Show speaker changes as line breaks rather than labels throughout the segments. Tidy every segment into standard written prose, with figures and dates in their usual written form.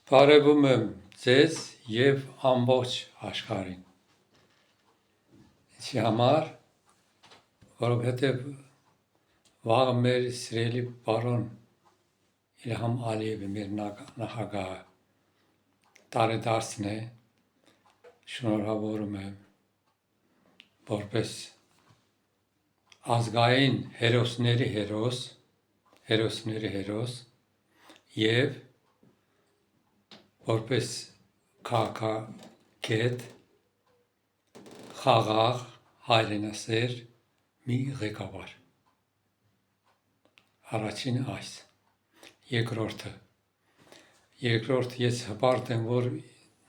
Բարևում եմ ձեզ և ամբողջ աշխարհին։ Ինչի համար, որովհետև վաղը մեր սիրելի պարոն Իլհամ Ալիևը մեր նախագահը տարեդարձն է, շնորհավորում եմ որպես ազգային հերոսների հերոս և որպես քաղաքագետ, խաղաղ, հայրենասեր մի ղեկավար։ Առաջինը այս։ Երկրորդը ես հպարտ եմ, որ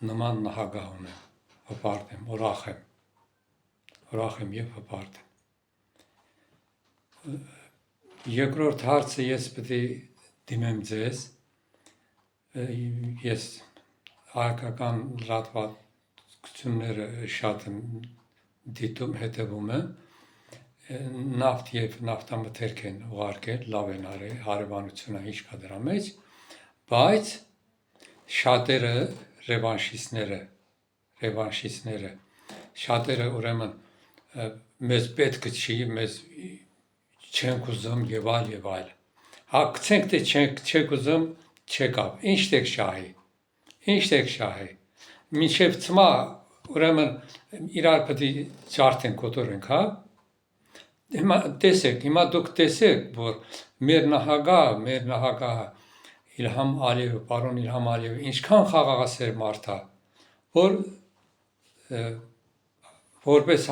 նման նախագահ ունեմ, հպարտ եմ, ուրախ եմ և հպարտ եմ։ Երկրորդ հարցը ես պետք է դիմեմ ձեզ, ես հայկական լրատվությունները շատ եմ դիտում, հետևում եմ, նավթ և նավթամթերք են ուղարկել, լավ են արել, հարևանությունը ինչ կա դրա մեջ, բայց շատերը ռևանշիստները, շատերը ուրեմն մեզ պետք չի, մեզ չենք ուզում և այլ։ Հա գցենք թե չեք ուզում, չեկավ, ինչ տեք շահի, մինչև ծմա ուրեմն իրար պետք է ջարդենք, կոտորենք, հա։ Հիմա դուք տեսեք, որ մեր նախագահը Իլհամ Ալիևը, պարոն Իլհամ Ալիևը ինչքան խաղաղասեր մարդ է, որ որպես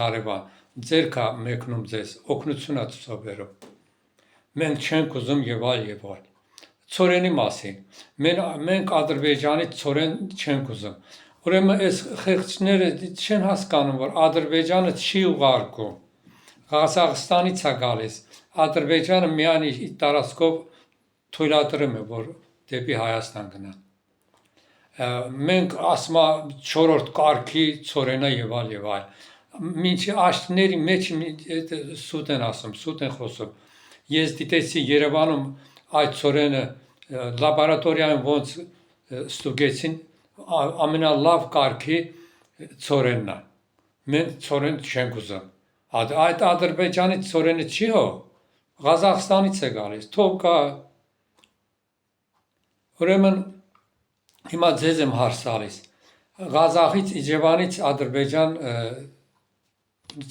հարևան ձեռք է մեկնում ձեզ, օգնություն է ցուցաբերում։ Մենք չենք ուզում և այլ։ Ցորենի մասին, մենք Ադրբեջանի ցորեն չենք ուզում։ Ուրեմն այս խեղճները չեն հասկանում, որ Ադրբեջանը չի ուղարկում, Ղազախստանից է գալիս, Ադրբեջանը միայն իր տարածքով թույլատրում է, որ դեպի Հայաստան գնան։ Մենք ասում ենք 4-րդ կարգի ցորենա և այլ։ Մինչ աշտների մեջ սուտ են ասում, սուտ են խոսում։ Ես դիտեցի Երևանում այդ ցորենը լաբորատորիայում ոնց ստուգեցին, ամենալավ կարգի ցորենն է։ Մենք ցորեն չենք ուզում։ Այդ Ադրբեջանի ցորենը չի հո, Ղազախստանից է գալիս, թող գա։ Ուրեմն հիմա ձեզ եմ հարց տալիս։ Ղազախից Իջևանից Ադրբեջան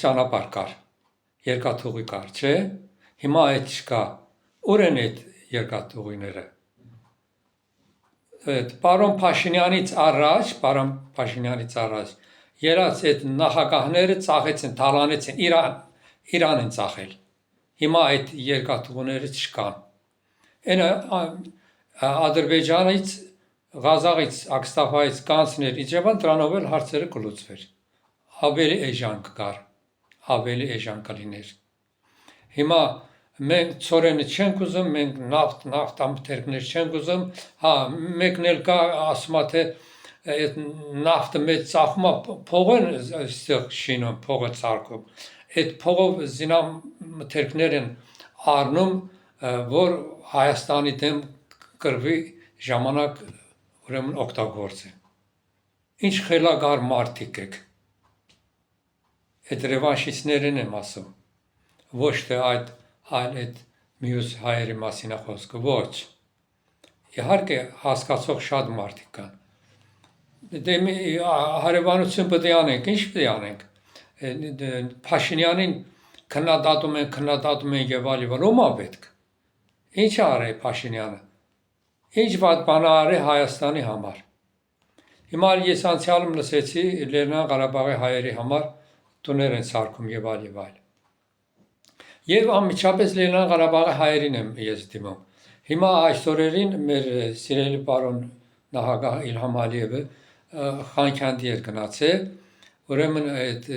ճանապարհ կար, երկաթուղի կար, չէ՞։ Հիմա այդ չկա։ Ուր են այդ երկաթուղիները։ Պարոն Փաշինյանից առաջ ելած այդ նախագահները ծախեցին, թալանեցին, Իրան են ծախել։ Հիմա այդ երկաթուղիները չկան։ Ադրբեջանից, Ղազախից, Աքստաֆայից կանցներ Իջևան, դրանով էլ հարցերը կլուծվեր։ Ավելի էժան կգար, ավելի էժան կլիներ։ Հիմա մենք ցորենը չենք ուզում, մենք նավթամթերքներ չենք ուզում, հա, մեկն էլ կա ասում է, թե այդ նավթը մեծ ծախում է, փող են այստեղ շինում, փող են սարքում։ Այդ փողով զինամթերքներ են առնում, որ Հայաստանի դեմ կռվի ժամանակ ուրեմն օգտագործեն։ Ինչ խելագար մարդիկ եք։ Այդ ռևանշիստներն եմ ասում, ոչ թե այդ մյուս հայերի մասին է խոսքը, ոչ։ Իհարկե հասկացող շատ մարդիկ կան։ Դե հարևանություն պետք է անենք, ինչ պետք է անենք։ Փաշինյանին քննադատում են եւ այլ, ո՞ւմ է պետք։ Ինչ արել Փաշինյանը։ Ինչ վատ բան արել Հայաստանի համար։ Հիմա ես անցյալում լսեցի Լեռնային Ղարաբաղի հայերի համար տուներ են սարքում եւ այլ։ Եվ անմիջապես Լեռնային Ղարաբաղի հայերին եմ ես դիմում։ Հիմա այս օրերին մեր սիրելի պարոն նախագահ Իլհամ Ալիևը Խանքանդի էր գնացել, ուրեմն այդ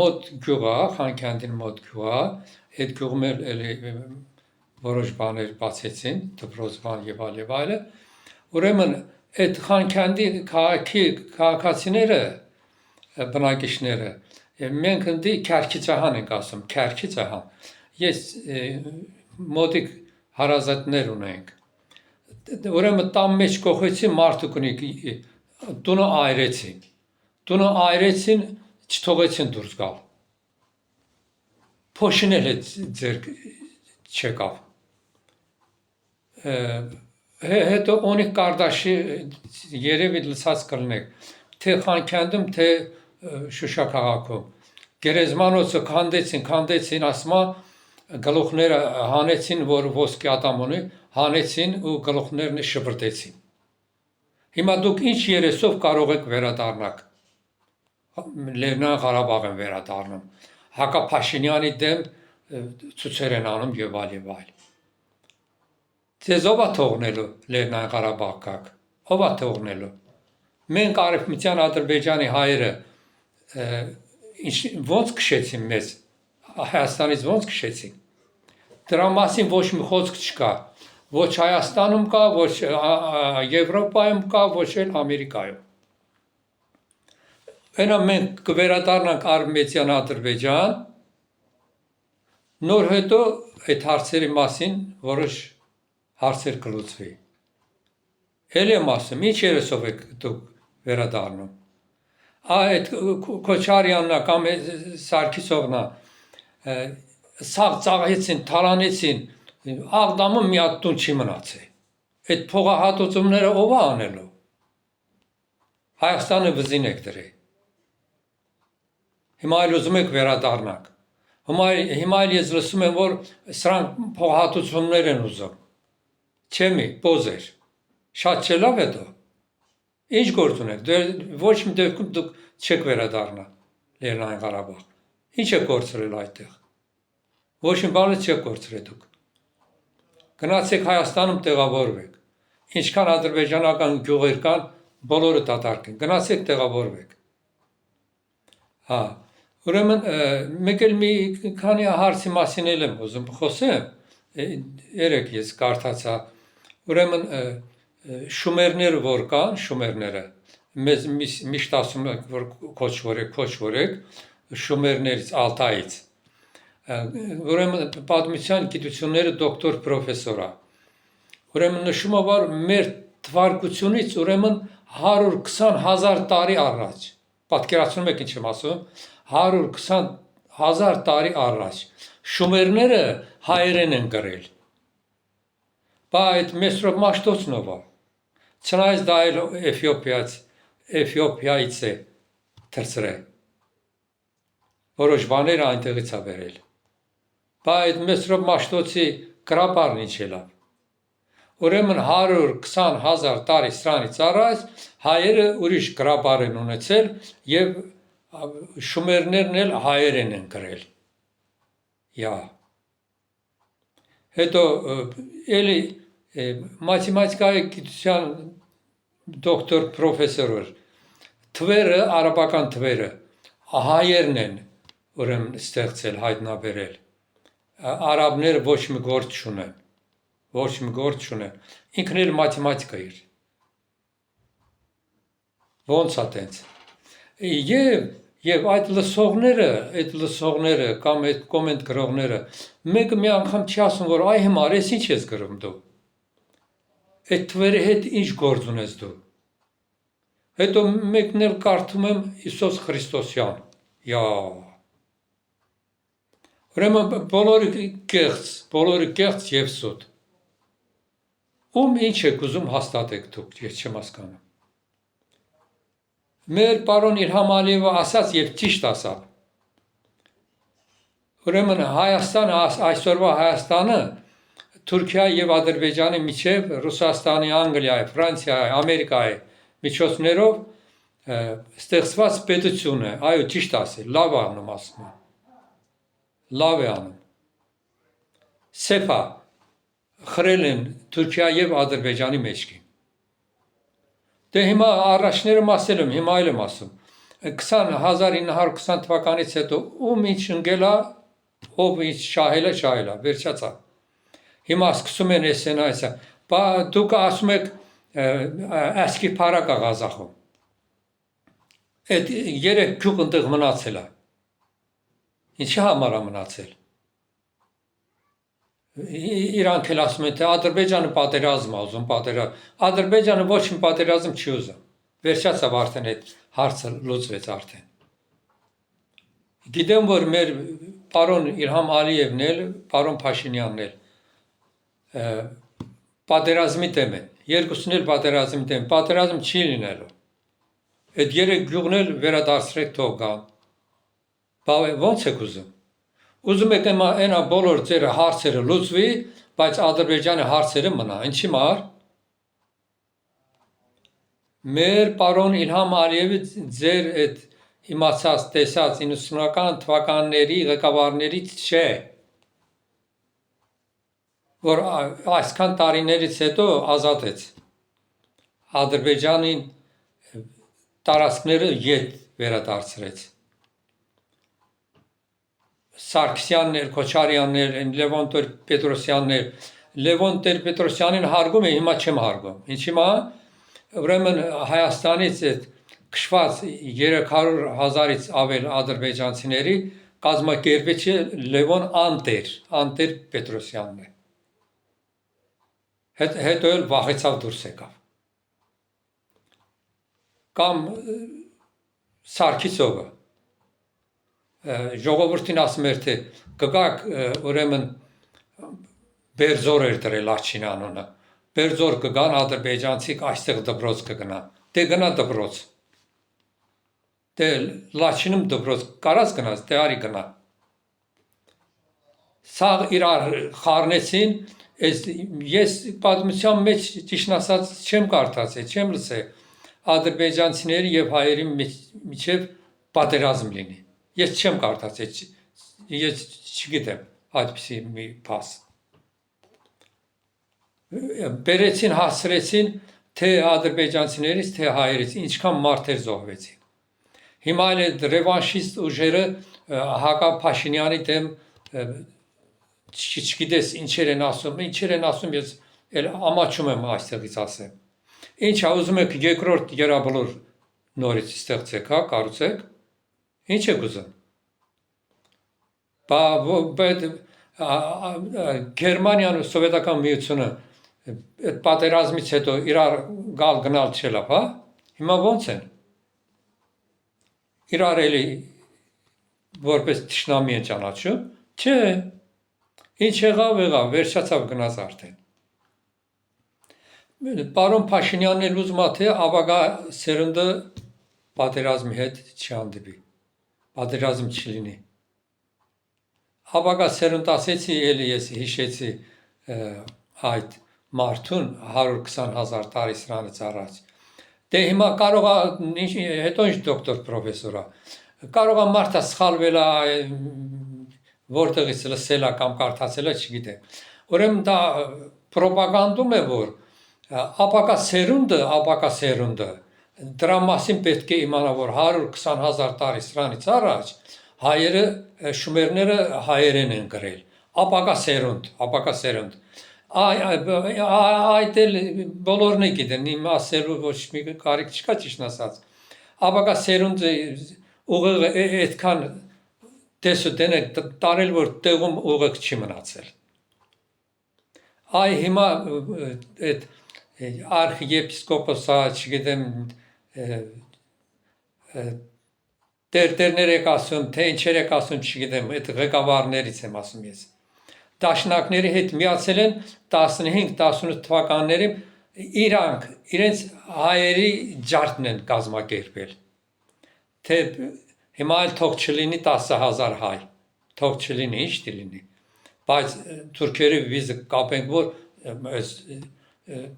մոտ գյուղ է, Խանքանդին մոտ գյուղ է, այդ գյուղում էլ որոշ բաներ բացեցին, դպրոցբան եւ այլ։ Ուրեմն այդ Խանքանդի քաղաքի քաղաքացիները, բնակիչները, մենք ընդի Քերքիծահան ենք ասում, Քերքիծահան։ Ես մոտիկ հարազատներ ունենք։ ուրեմն տան մեջ կողեցին մարդուկնիկ տունը այրեցին չթողեցին դուրս գալ փոշինել է ձեր չեկավ հետո ունի Կարդաշի երևի լսած կլնեք թե Խանքանդում թե Շուշա քաղաքում գերեզմանոցը քանդեցին ասма գլուխները հանեցին որ ոսկի ատամ ունի հանեցին ու գլուխներն շպրտեցին հիմա դուք ինչ երեսով կարող եք վերադառնալ Լեռնային Ղարաբաղ են վերադառնում Հակոբյանի դեմ ցույցեր են անում եւ այլ Ձեզ ով է թողնելու Լեռնային Ղարաբաղ գաք ով է թողնելու մենք Արևմտյան Ադրբեջանի հայերը ոնց քշեցին մեզ Հայաստանից ոնց քշեցին դրա մասին ոչ մի խոսք չկա ոչ Հայաստանում կա ոչ Եվրոպայում կա ոչ էլ Ամերիկայում Այնա մենք կվերադառնանք Արևմտյան Ադրբեջան նոր հետո այդ հարցերի մասին որոշ հարցեր կլուծվի Էլ եմ ասում ինչ երեսով եք դուք վերադառնում այդ Քոչարյաննա կամ Սարգիսովնա սաղ ծաղեցին թալանեցին Աղդամը մի հատ տուն չի մնացել այդ փողահատուցումները ով է անելու Հայաստանը վզին եք դրի Հիմա էլ ուզում եք վերադառնաք Հիմա էլ ես լսում եմ որ սրանք փողահատուցումներ են ուզում Չեմի պոզեր շատ չլավ է դու Ինչ գործ ունեք ոչ մի դեպքում դուք չեք վերադառնա Լեռնային Ղարաբաղ Ինչ եք կորցրել այդտեղ Ոչ մի բան չեք կորցրել դուք Գնացեք Հայաստանում տեղավորվեք Ինչքան ադրբեջանական գյուղեր կան բոլորը դատարկեն Գնացեք տեղավորվեք Հա Ուրեմն մեկ էլ մի քանի հարցի մասին եմ ուզում խոսեմ Երեք ես կարդացա Ուրեմն շումերները որ կան շումերները մեզ միշտ ասում են որ քոչվորեք շումերներից Ալտայից Ուրեմն պատմության գիտությունները դոկտոր պրոֆեսորա Ուրեմն նշում է որ մեր թվարկությունից ուրեմն 120,000 տարի առաջ պատկերացնում եք ինչ եմ ասում 120,000 տարի առաջ շումերները հայերեն են գրել Բա այդ Մեսրոպ Մաշտոցնով է Չնայած դա էլ Էթիոպիայից է թրծրել Որոշ բաները այնտեղից է վերել Բա այդ Մեսրոպ Մաշտոցի գրապարն ինչ է լավ Ուրեմն 120,000 տարի սրանից առաջ հայերը ուրիշ գրապար են ունեցել եւ շումերներն էլ հայերեն են գրել Յա Հետո էլի մաթեմատիկայի գիտության դոկտոր պրոֆեսոր թվերը արաբական թվերը հայերն են ուրեմն ստեղծել հայտնաբերել արաբները ոչ մի գործ չունեն ինքն էլ մաթեմատիկա էր ոնց է տենց եւ այդ լսողները կամ այդ կոմենտ գրողները մեկը մի անգամ չի ասում որ այ հիմա ես ինչ ես գրում դու այդ թվերի հետ ինչ գործ ունես դու հետո մեկն էլ կարդում եմ Հիսուս Քրիստոսյան յա Ուրեմն բոլորը կեղծ եւ սուտ Ում ինչ եք ուզում հաստատեք դուք ես չեմ հասկանում Մեր պարոն Իլհամ Ալիևը ասաց եւ ճիշտ ասավ Ուրեմն Հայաստանը այսօրվա Հայաստանը Թուրքիայի եւ Ադրբեջանի միջև Ռուսաստանի, Անգլիայի, Ֆրանսիայի, Ամերիկայի միջոցներով ստեղծված պետություն է, այո ճիշտ ասել, լավ անում ասում Լավ է անում Սեփա խրել են Թուրքիայի եւ Ադրբեջանի մեջքին Դե հիմա առաջները ասել եմ, հիմա այլ եմ ասում 1920 թվականից հետո ում ինչ ընկել է, ով ինչ շահել է, վերջացա Հիմա սկսում են էսենայսը, բա դուք ասում եք ասկի փարակ է Ղազախում Այդ երեք գյուղ ընտեղ մնացել է Ինչի համար է մնացել իրանք էլ ասում են, թե Ադրբեջանը պատերազմ է ուզում, Ադրբեջանը ոչ մի պատերազմ չի ուզում։ Վերջացավ արդեն այդ հարցը լուծվեց արդեն։ Գիտեմ, որ մեր պարոն Իլհամ Ալիևն էլ, պարոն Փաշինյանն էլ պատերազմի դեմ են, երկուսն էլ պատերազմի դեմ, պատերազմ չի լինելու։ Այդ երեք գյուղն էլ վերադարձրեք թող գան։ Ո՞նց եք ուզում։ Ուզում եք այնա բոլոր ձեր հարցերը լուծվի, բայց Ադրբեջանի հարցերը մնա, ինչի մար։ Մեր պարոն Իլհամ Ալիևը ձեր այդ իմացած, տեսած 90-ական թվականների ղեկավարներից չէ, որ այսքան տարիներից հետո ազատեց Ադրբեջանին տարածքները ետ վերադարձրեց։ Սարգսյաններ, Քոչարյաններ, Լևոն Տեր-Պետրոսյաններ, Լևոն Տեր-Պետրոսյանին հարգում է, հիմա չեմ հարգում։ Ինչի՞ մա, ուրեմն Հայաստանից այդ քշված 300,000-ից ավել ադրբեջանցիների կազմակերպիչը Լևոն Անտեր Պետրոսյանն է։ Հետո էլ վախեցավ դուրս եկավ։ Կամ Սարգիսովը ժողովրդին ասում էր, թե կգաք ուրեմն Բերձոր էր դրել Լաչինի անունը։ Բերձոր կգան ադրբեջանցիք այստեղ դպրոց կգնան։ Դե գնա դպրոց։ Դե Լաչինում դպրոց կարած գնաց, դե արի գնա։ Սա իրար խառնեցին, ես պատմության մեջ ճիշտ ասած չեմ կարդացել, չեմ լսել ադրբեջանցիների եւ հայերի միջև պատերազմ լինի։ Ես չեմ կարդացել, ես չգիտեմ այդպիսի մի փաս։ Բերեցին, հասցրեցին թե ադրբեջանցիներից, թե հայերից, ինչքան մարդեր զոհվեցին։ Հիմա էլ ռևանշիստ ուժերը Հակոբ Փաշինյանի դեմ չգիտես ինչեր են ասում, ես էլ ամաչում եմ այստեղից ասեմ։ Ինչա ուզում եք երկրորդ երաբլոր նորից ստեղծեք, հա, կառուցեք։ Ինչ եք ուզում։ Բայց Գերմանիան ու Սովետական միությունը այդ պատերազմից հետո իրար գալ-գնալ չելավ, հա։ Հիմա ո՞նց են։ Իրար էլի որպես թշնամի են ճանաչում։ Չէ։ Ինչ եղավ, վերջացավ գնաց արդեն։ Պարոն Փաշինյանն էլ ուզում է, թե ապագա սերունդը պատերազմի հետ չհանդիպի, պատերազմ չլինի։ Ապագա սերունդ ասեցի, էլի ես հիշեցի այդ մարդուն 120,000 տարի սրանից առաջ։ Դե հիմա կարող է, հետո ինչ դոկտոր պրոֆեսորա, կարող է մարդը սխալվել է, որտեղից լսել է կամ կարդացել է, չգիտեմ։ Ուրեմն դա պրոպագանդում է, որ ապակա սերունդը դրա մասին պետք է իմանա, որ 120,000 տարի սրանից առաջ հայերը, շումերները հայերեն են գրել, ապակա սերունդ, այդ էլ բոլորն է գիտեն, իմ ասելու ոչ մի կարիք չկա ճիշտ ասած, ապակա սերունդը ուղեղը այդքան դեսուդեն է տարել, որ տեղում ուղեղ չի մնացել։ Հիմա այդ արխիեպիսկոպոսը, չգիտեմ, տերտերներ եք ասում, թե ինչեր եք ասում, չգիտեմ, այդ ղեկավարներից եմ ասում ես։ Դաշնակների հետ միացել են 15-18 թվականներին իրանք, իրենց հայերի ջարդն են կազմակերպել, թե հիմա էլ թող չլինի 10,000 հայ, թող չլինի, ինչ դիլինի, բայց թուրքերի վիզը կապենք, որ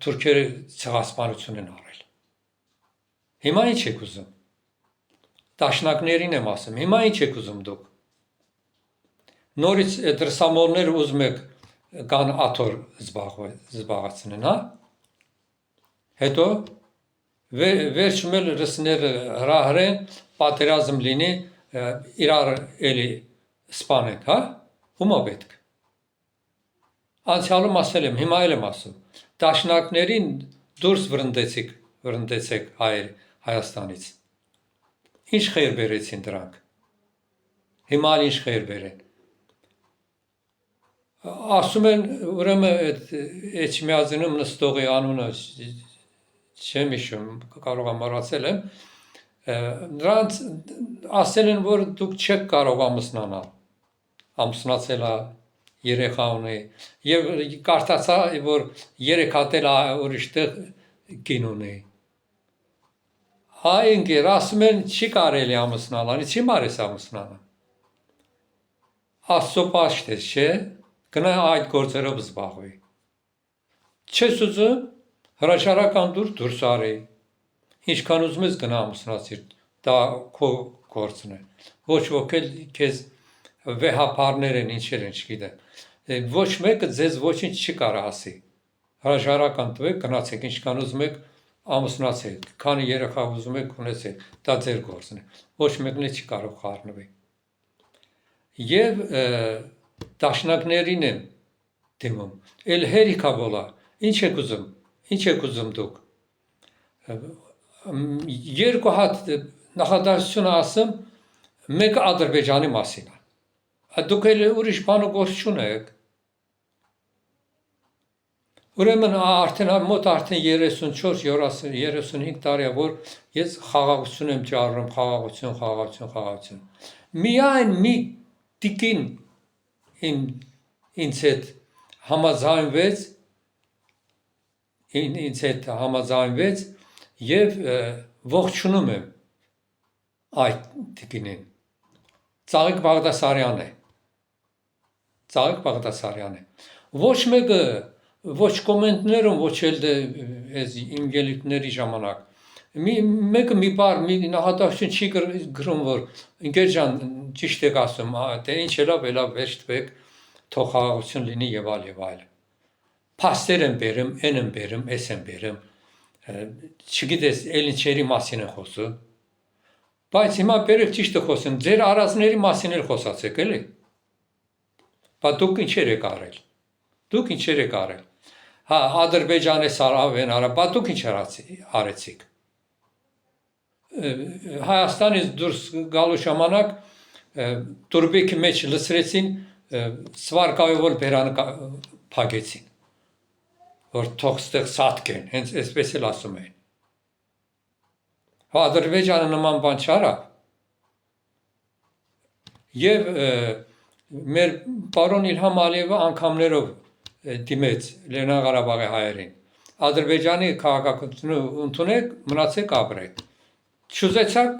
թուրքերը ցեղասպանություն են արել։ Հիմա ինչ եք ուզում։ Դաշնակներին եմ ասում, հիմա ինչ եք ուզում դուք։ Նորից դրսամոլներ ուզում եք կան աթոր զբաղացնեն, հա։ Հետո վերջում էլ ռսները հրահրեն, պատերազմ լինի, իրար էլի սպանենք, հա։ Ումա պետք։ Անցյալում ասել եմ, հիմա էլ եմ ասում, դաշնակներին դուրս վրընդեցեք Հայաստանից։ Ինչ խեր բերեցին դրանք։ Հիմա ինչ խեր բերեն։ ասում են ուրեմն այդ Էջմիածնում նստողի անունը չեմ հիշում, կարող եմ մոռացել եմ, նրանց ասել են, որ դուք չեք կարող ամուսնանալ, ամուսնացել է երեխա ունի, եւ կարդացա, որ 3 հատ էլ ուրիշ տեղ կին ունի։ Հայ ընկեր ասում են չի կարելի ամուսնանալ, չի մարես ամուսնանալ։ Աստծո պաշտ է, չէ, գնա այդ գործերով զբաղվի։ Չես ուզում, հրաժարական դուրս արի, ինչքան ուզում ես գնա ամուսնացիր, դա քո գործն է։ Ոչ ոք էլ քեզ վեհապարներ են, ինչեր են, չգիտեմ։ Ոչ մեկը ձեզ ոչինչ չի կարող ասի։ Հրաժարական տվեք, գնացեք, ինչքան ուզում եք ամուսնացեք, քանի երեխա ուզում եք ունեցեք, դա ձեր գործն է։ Ոչ մեկն չի կարող խառնվի։ Եվ դաշնակներին եմ դիմում, էլ հերիքա բոլա, ինչ եք ուզում դուք։ 2 հատ նախադասություն ասեմ, մեկը Ադրբեջանի մասին է։ Դուք էլ ուրիշ բան ու գործ չունեք։ Ուրեմն մոտ արդեն 34-35 տարի է, որ ես խաղաղություն եմ ճարում, խաղաղություն։ Միայն մի տիկին ինձ հետ համաձայնվեց եւ ողջունում եմ այդ տիկինին։ Ծաղիկ Բաղդասարյան է։ Ոչ մեկը ոչ կոմենտներում, ոչ էլ իմ ելույթների ժամանակ մեկը մի բառ, մի նախադասություն չի գրում, որ ընկեր ջան, ճիշտ եք ասում, դե ինչ ելավ, վերջ տվեք, թող խաղաղություն լինի եւ այլ։ Փաստեր են բերում, են են բերում, էս են բերում, չգիտես, էլ ինչերի մասին են խոսում։ Բայց հիմա բերեք ճիշտը խոսեմ, ձեր արածների մասին էլ խոսացեք, էլի։ Բա դուք ինչեր եք արել։ Հա, Ադրբեջանը սարավեն արա, բա դուք ինչ արեցիք։ Հայաստանից դուրս գալու ժամանակ Տուրբեկի մեջ լցրեցին, Սվարկայովոլ բերանը փակեցին, որ թող ստեղ սատկեն, հենց այսպես էլ ասում էին։ Հա, Ադրբեջանը նման բան չարա։ Եվ մեր պարոն Իլհամ Ալիևը անգամներով դիմեց Լեռնային Ղարաբաղի հայերին։ Ադրբեջանի քաղաքականությունը ընդունեք, մնացեք ապրեք։ Չուզեցաք,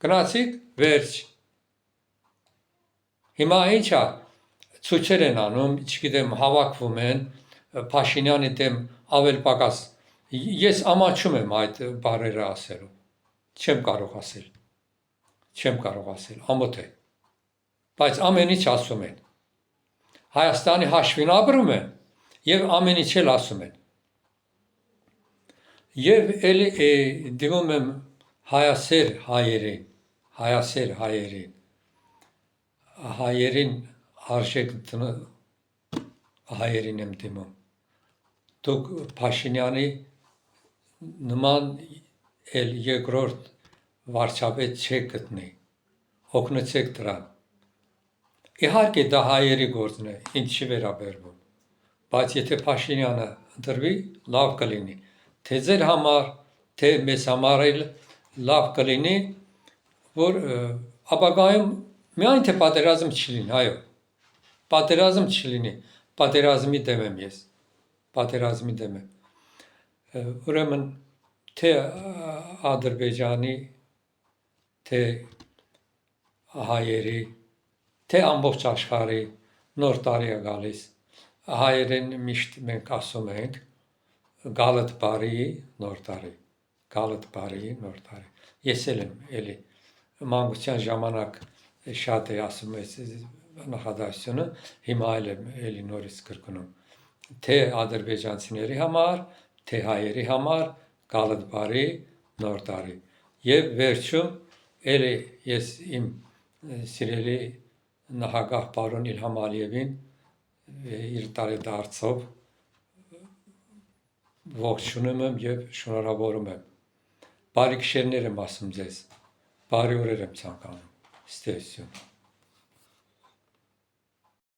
գնացիք, վերջ։ Հիմա ինչա, ցույցեր են անում, չգիտեմ, հավաքվում են Փաշինյանի դեմ ավել պակաս։ Ես ամաչում եմ այդ բառերը ասելու։ Չեմ կարող ասել, ամոթ է։ Բայց ամեն ինչ ասում են։ Հայաստանի հաշվին ապրում են եւ ամեն ինչ էլ ասում են։ Եվ էլի դիմում եմ հայասեր հայերին արժեք հայերին եմ դիմում։ Դուք Փաշինյանի նման էլ երկրորդ վարչապետ չեք գտնի, օգնեցեք դրան։ Իհարկե դա հայերի գործն է, ինձ չի վերաբերվում, բայց եթե Փաշինյանը ընտրվի, լավ կլինի, թե ձեր համար, թե մեզ համար էլ լավ կլինի, որ ապագայում միայն թե պատերազմ չլինի, այո, պատերազմ չլինի, պատերազմի դեմ եմ ես, պատերազմի դեմ եմ։ Ուրեմն թե Ադրբեջանի, թե հայերի, թե ամբողջ աշխարհի նոր տարի է գալիս, հայերեն միշտ մենք ասում ենք գալդ բարի նոր տարի, ես էլ եմ էլի մանկության ժամանակ շատ է ասում այս նախադասությունը, հիմա էլ եմ էլի նորից կրկնում, թե ադրբեջանցիների համար, թե հայերի համար գալդ բարի նոր տարի։ Եվ վերջում էլի ես իմ սիրելի նախագահ պարոն Իլհամ Ալիևին իր տարեդարձով ողջունում եմ եւ շնորհավորում եմ։ Բարի գիշերներ եմ ասում ձեզ, բարի օրեր եմ ցանկանում։ Ստեսություն։